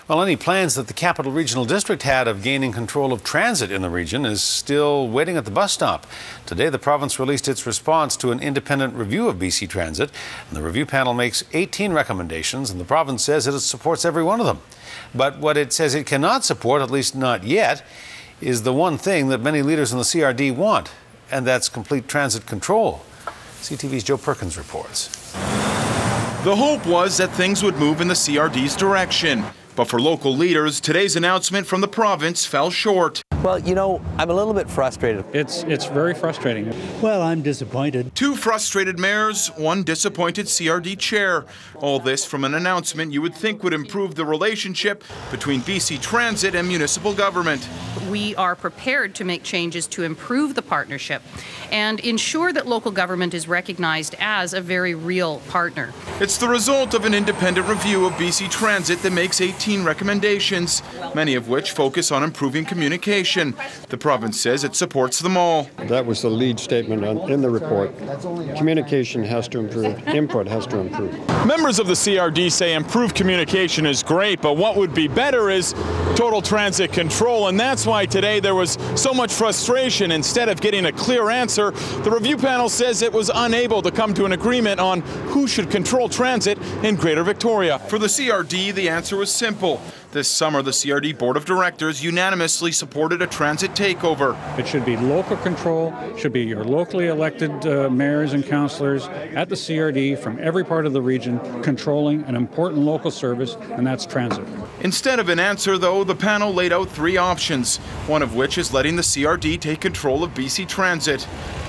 Well, any plans that the Capital Regional District had of gaining control of transit in the region is still waiting at the bus stop. Today, the province released its response to an independent review of BC Transit. And the review panel makes 18 recommendations, and the province says it supports every one of them. But what it says it cannot support, at least not yet, is the one thing that many leaders in the CRD want, and that's complete transit control. CTV's Joe Perkins reports. The hope was that things would move in the CRD's direction. But for local leaders, today's announcement from the province fell short. Well, you know, I'm a little bit frustrated. It's very frustrating. Well, I'm disappointed. Two frustrated mayors, one disappointed CRD chair. All this from an announcement you would think would improve the relationship between BC Transit and municipal government. We are prepared to make changes to improve the partnership and ensure that local government is recognized as a very real partner. It's the result of an independent review of BC Transit that makes 18 recommendations, many of which focus on improving communication. The province says it supports them all. That was the lead statement in the report. Communication has to improve, input has to improve. Members of the CRD say improved communication is great, but what would be better is total transit control, and that's why today there was so much frustration. Instead of getting a clear answer, the review panel says it was unable to come to an agreement on who should control transit in Greater Victoria. For the CRD, the answer was simple. This summer, the CRD Board of Directors unanimously supported a transit takeover. It should be local control, should be your locally elected mayors and councillors at the CRD from every part of the region controlling an important local service, and that's transit. Instead of an answer, though, the panel laid out three options, one of which is letting the CRD take control of BC Transit.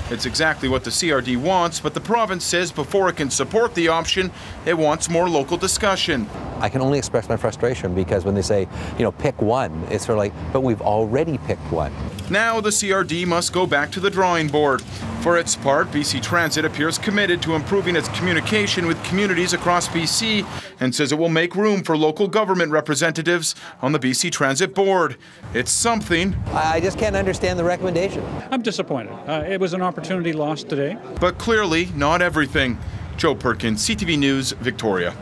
It's exactly what the CRD wants, but the province says before it can support the option, it wants more local discussion. I can only express my frustration because when they say, you know, pick one, it's sort of like, but we've already picked one. Now the CRD must go back to the drawing board. For its part, BC Transit appears committed to improving its communication with communities across BC and says it will make room for local government representatives on the BC Transit Board. It's something. I just can't understand the recommendation. I'm disappointed. It was an opportunity lost today. But clearly not everything. Joe Perkins, CTV News, Victoria.